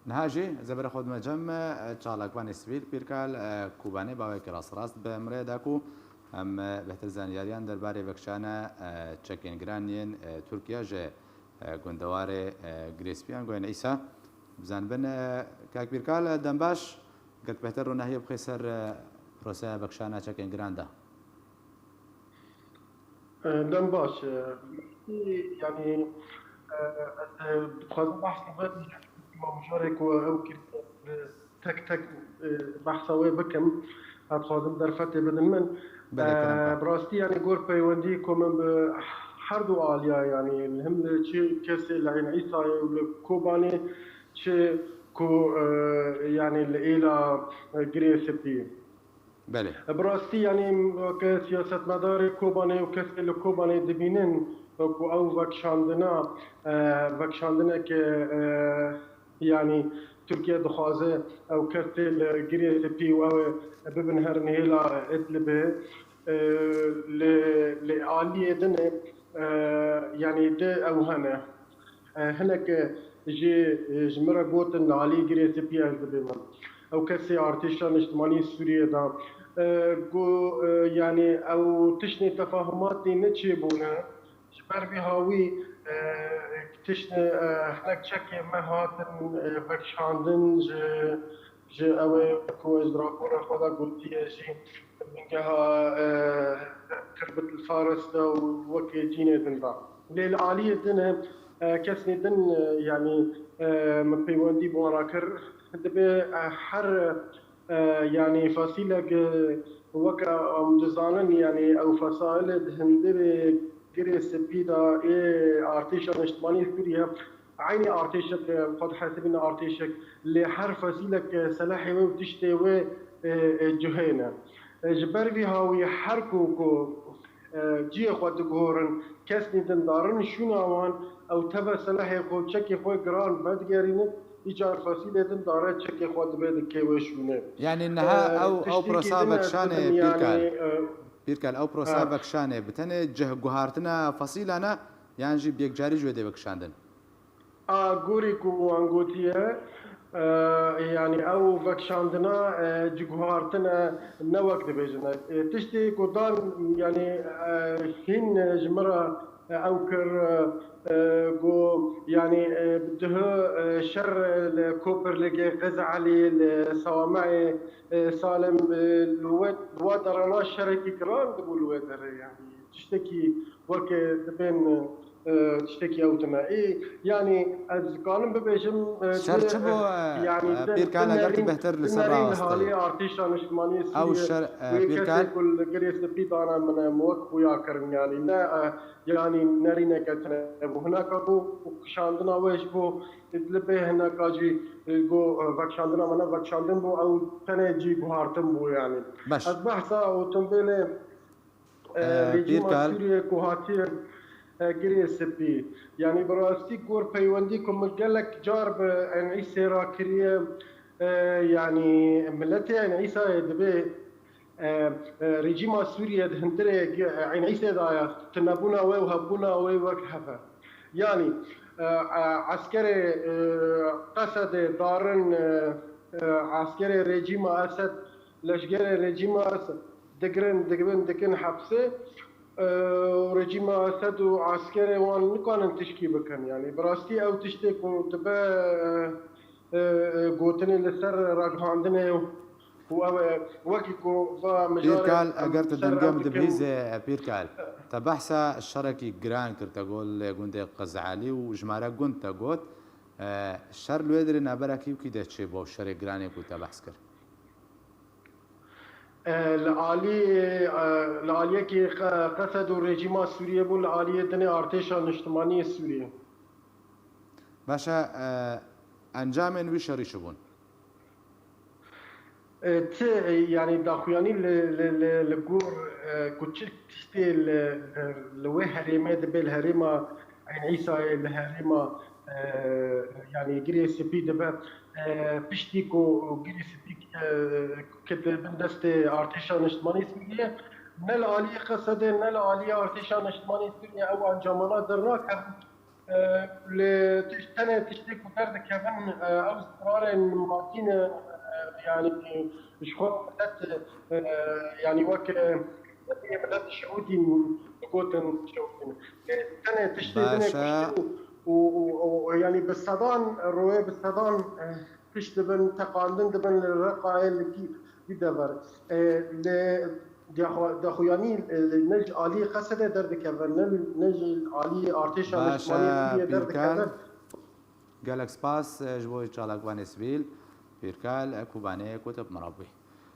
نهاجي زبر خود مجمع چالاک بانی سویل پیرکال کوبانی باوی کلاس راست به مرای داکو هم بهتر زانیاریان درباره وکشانه چکینگرانین ترکیه جه گندوار گریسپیان گوین ایسا بزن بن کاک پیرکال دنباش قلت بهتر رو نهی بخیسر پروسه وکشانه چکینگران ده دنباش يعني خذ بحث مشارك أو تك تك بحثوي بكم هتخاطب درفتي بدن من بله کرم که براستي يعني قول بيوندي كومن بحردو عالية يعني الهم شيء كسي لعين عيسى والكوباني شيء كو يعني الإلى جريسبي بله براستي يعني كسياسة مدار كوباني وكسي الكوباني دبينن او وکشاندنا که يعني تركيا دخوازه او كرتل جريس بي او ببن هرنهيلا ادلبه لآلية دنه يعني ده او هنا هناك جي جمرة قوتن علي جريس بي ادلبه او كسي ارتشان اجتماعي سوريا دا يعني او تشني تفاهمات نتشي بونا جبر بهاوي تشن هناك تشكي مهاتن بكشاندن ج اوي كوز دراكونا خدا قلتي جي منها تربط الفارس دا وكي جيني دن دا للآلية دن كسني دن يعني مبيوندي بوراكر دبي حر يعني فصيلة وكا مجزانن يعني او فصائل هندبي جريس بيدا ارتيشا اجتماعي سوريا عيني ارتيشك قد حاسبنا ارتيشك لحر فصيلك سلاحي وتشتي و جهينه جبر في هاوي حركو جي خود جورن كسني دندارن شو نوان او تبع سلاحي خود تشكي خو جران بدگرين ایجار فصیله دن داره چه خود بده که وشونه يعني انها او بروسا وكشانه بيركال بيركال او بروسا وكشانه بتنه جه جوهارتنا فصيلنا يعني جي بيك جاري جودي وكشاندن غوري كو انغوتيه يعني او وكشاندنا جوهارتنا نوك دبيجنا تشتي كودان يعني هين جمره اوكر جو يعني بده شر الكوبر لقي غزة علي الصوامع سالم الواد رانا شركي كران تقول الواد يعني تشتكي وك بين تشتكي او تمائي يعني از قانون ببيجم شرچبو يعني بيركال قلت بهتر لسرا هالي ارتيشان اجتماعي او الشر بيركال كل جريس بيت انا من موت ويا كرم يعني لا يعني نارينا كتنا وهناك ابو شاندنا ويش بو تلبه هناك اجي جو وكشاندنا منا وكشاندن بو او تنجي بهارتم بو يعني باش اصبح سا وتنبله ريجيم سوريا كوهاتير جريس بي يعني براستي كور بيونديكم مجلك جارب ان عيسى راكريه يعني ملتي يعني عيسى دبي ريجيم سوريا هندري عين عيسى دايا تنبونا وهبونا وكهفه يعني عسكري قصد دارن عسكري ريجيم اسد لشجري ريجيم اسد دقن حبسه رجيم اسد وعسكري وان نكون تشكي بكن يعني براستي او تشتك وتبا قوتني لسر راجهاندني وكيكو بيركال اجرت دنجم دبهيز بيركال تبحث الشركي جران كرت اقول قندي قزعالي وجمارة قنت قوت الشر الويدري نابركي وكيدا تشيبو الشركي جراني كنت بحث كر العالية كي قصدوا الرجيم السوري بول العالية دني ارتشا الاجتماعي السوري باشا انجام وشري شبون يعني داخوياني لجور كوتشيك تشتي لوي هريمة دبل هريمة عين عيسى الهريمة يعني جريس بي دبا بشتيكو جريس بي كده بندست ارتشان اجتماعي سوريا نل عالية قصد نل عالية ارتشان اجتماعي سوريا او انجامنا درناك لتشتنى تشتكي ودرد كمان أو استمرار مارتين يعني شغل بدأت يعني بدأت الشعودي قوتن شعودين أنا تشتي دنا باشا كشتي ويعني بالصدان الرواية بالصدان تشتي بن تقاندن دبن الرقائل اللي كي بدبر دخویانی نج عالی خسته درد کردن نج عالی ارتش باشا نشمانی درد بيركال کردن جالك سباس جبوي تشالك بان سبيل بيركال كوباني كتب مربي